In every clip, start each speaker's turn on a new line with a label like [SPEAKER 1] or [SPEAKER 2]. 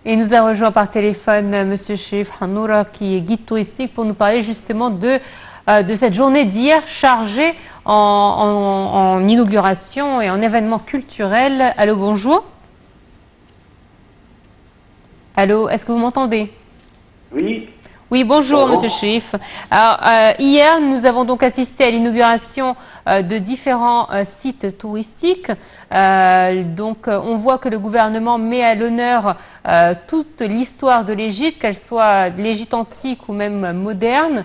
[SPEAKER 1] Et nous a rejoint par téléphone Monsieur Cherif Hanoura, qui est guide touristique, pour nous parler justement de cette journée d'hier chargée en inauguration et en événements culturels. Allô, bonjour. Allô, est-ce que vous m'entendez?
[SPEAKER 2] Oui.
[SPEAKER 1] Oui, bonjour, Monsieur Cherif. Alors, hier, nous avons donc assisté à l'inauguration de différents sites touristiques. Donc, on voit que le gouvernement met à l'honneur toute l'histoire de l'Égypte, qu'elle soit de l'Égypte antique ou même moderne.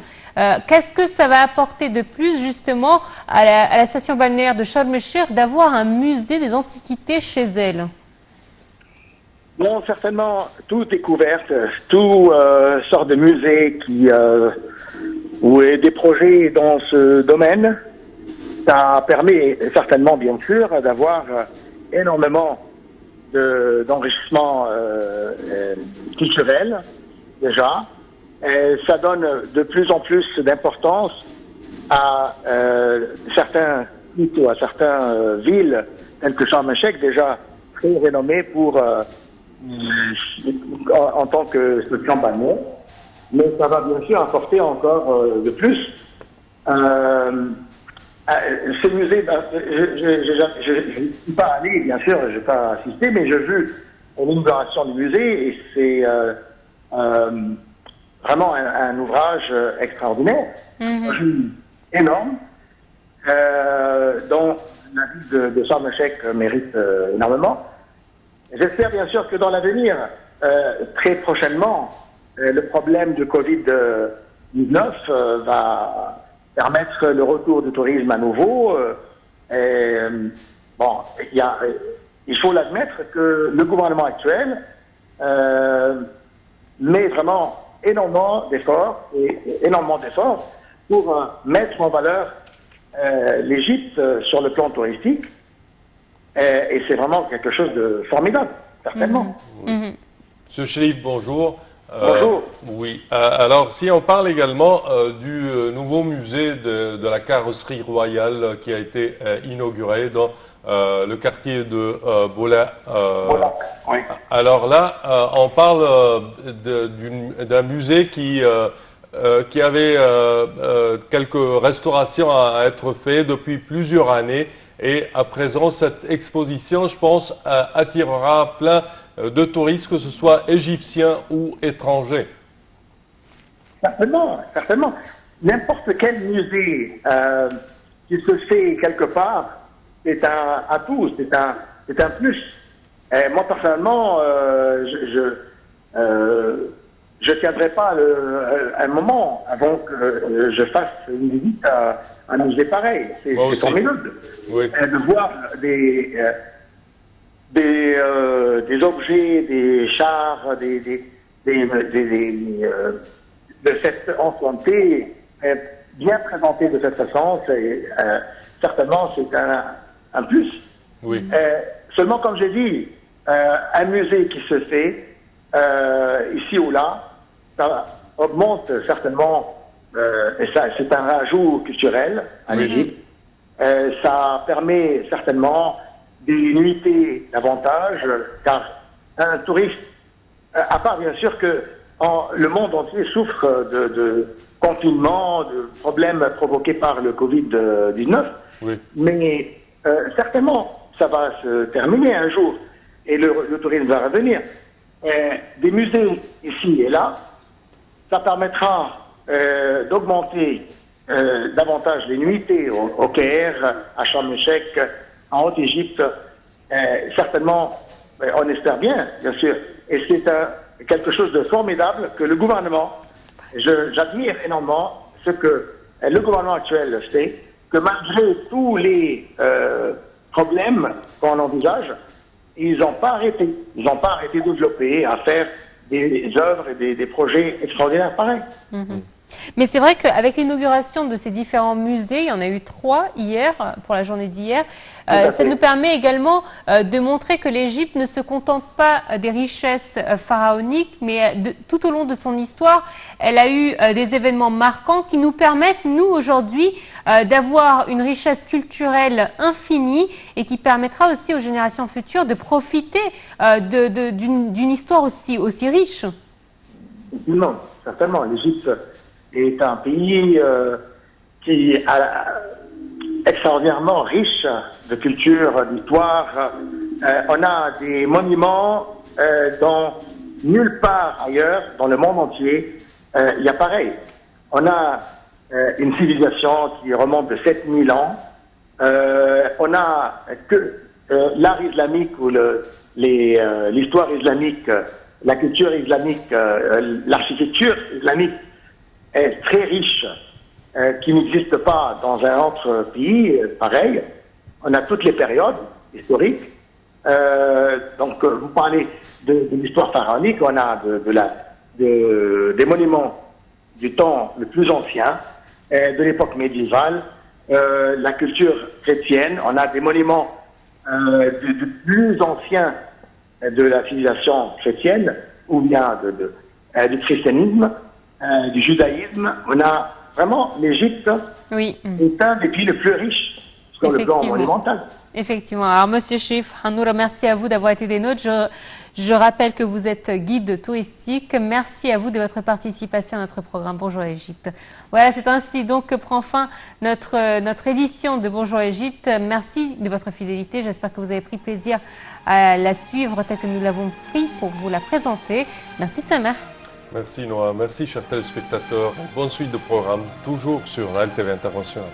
[SPEAKER 1] Qu'est-ce que ça va apporter de plus, justement, à la station balnéaire de Sharm el-Sheikh d'avoir un musée des antiquités chez elle?
[SPEAKER 2] Bon, certainement, tout est couvert, tout sort de musées ou des projets dans ce domaine. Ça permet certainement, bien sûr, d'avoir énormément d'enrichissement culturel, déjà. Et ça donne de plus en plus d'importance à certaines villes, telles que Sharm el-Sheikh, déjà très renommées pour... en tant que station balnéaire, mais ça va bien sûr apporter encore de plus. Ce musée, je ne suis pas allé, bien sûr, je n'ai pas assisté, mais j'ai vu l'inauguration du musée et c'est vraiment un ouvrage extraordinaire, énorme, dont la ville de Sharm el-Sheikh mérite énormément. J'espère bien sûr que dans l'avenir, très prochainement, le problème de Covid-19 va permettre le retour du tourisme à nouveau. Bon, il faut l'admettre que le gouvernement actuel met vraiment énormément d'efforts pour mettre en valeur l'Égypte sur le plan touristique. Et c'est vraiment quelque chose de formidable, certainement.
[SPEAKER 3] Monsieur Cherif, bonjour.
[SPEAKER 2] Bonjour.
[SPEAKER 3] Oui. Alors, si on parle également du nouveau musée de la carrosserie royale qui a été inauguré dans le quartier de Bola.
[SPEAKER 2] Oui.
[SPEAKER 3] Alors là, on parle d'un musée qui avait quelques restaurations à être faites depuis plusieurs années. Et à présent, cette exposition, je pense, attirera plein de touristes, que ce soit égyptiens ou étrangers.
[SPEAKER 2] Certainement, certainement. N'importe quel musée qui se fait quelque part, c'est un atout, c'est un plus. Et moi, personnellement, je ne tiendrai pas un moment avant que je fasse une visite à un musée pareil. C'est formidable.
[SPEAKER 3] Oui.
[SPEAKER 2] De voir des objets, des chars, de cette ancienneté bien présentés de cette façon. Certainement, c'est un plus.
[SPEAKER 3] Oui.
[SPEAKER 2] Seulement, comme j'ai dit, un musée qui se fait ici ou là, ça augmente certainement, et ça, c'est un rajout culturel à l'Égypte. Ça permet certainement des nuitées davantage, car un touriste, à part bien sûr que le monde entier souffre de confinement, de problèmes provoqués par le Covid-19, mais certainement ça va se terminer un jour et le tourisme va revenir. Des musées ici et là, ça permettra d'augmenter davantage les nuitées au Caire, à Sharm el-Sheikh, en Haute-Égypte. Certainement, on espère bien sûr. Et c'est quelque chose de formidable que le gouvernement, j'admire énormément ce que le gouvernement actuel fait, que malgré tous les problèmes qu'on envisage, ils n'ont pas arrêté. Ils n'ont pas arrêté de développer, à faire des œuvres et des projets extraordinaires pareils.
[SPEAKER 1] Mais c'est vrai qu'avec l'inauguration de ces différents musées, il y en a eu 3 hier, pour la journée d'hier, ça nous permet également de montrer que l'Égypte ne se contente pas des richesses pharaoniques, mais tout au long de son histoire, elle a eu des événements marquants qui nous permettent, nous, aujourd'hui, d'avoir une richesse culturelle infinie et qui permettra aussi aux générations futures de profiter d'une histoire aussi riche.
[SPEAKER 2] Non, certainement. L'Égypte est un pays qui est extraordinairement riche de culture, d'histoire. On a des monuments dont nulle part ailleurs, dans le monde entier, il y a pareil. On a une civilisation qui remonte de 7000 ans. On a que l'art islamique ou l'histoire islamique, la culture islamique, l'architecture islamique est très riche, qui n'existe pas dans un autre pays pareil. On a toutes les périodes historiques. Donc, vous parlez de l'histoire pharaonique, on a des monuments du temps le plus ancien, de l'époque médiévale, la culture chrétienne, on a des monuments du plus anciens de la civilisation chrétienne, ou bien du christianisme, du judaïsme. On a vraiment l'Égypte est un des pays les plus riches sur le plan monumental.
[SPEAKER 1] Effectivement. Alors, Monsieur Cherif Hanoura, merci à vous d'avoir été des nôtres. Je rappelle que vous êtes guide touristique. Merci à vous de votre participation à notre programme Bonjour Égypte. Voilà, c'est ainsi donc que prend fin notre édition de Bonjour Égypte. Merci de votre fidélité. J'espère que vous avez pris plaisir à la suivre telle que nous l'avons pris pour vous la présenter. Merci Samer.
[SPEAKER 3] Merci Noah, merci chers téléspectateurs. Bonne suite de programme, toujours sur Nile TV International.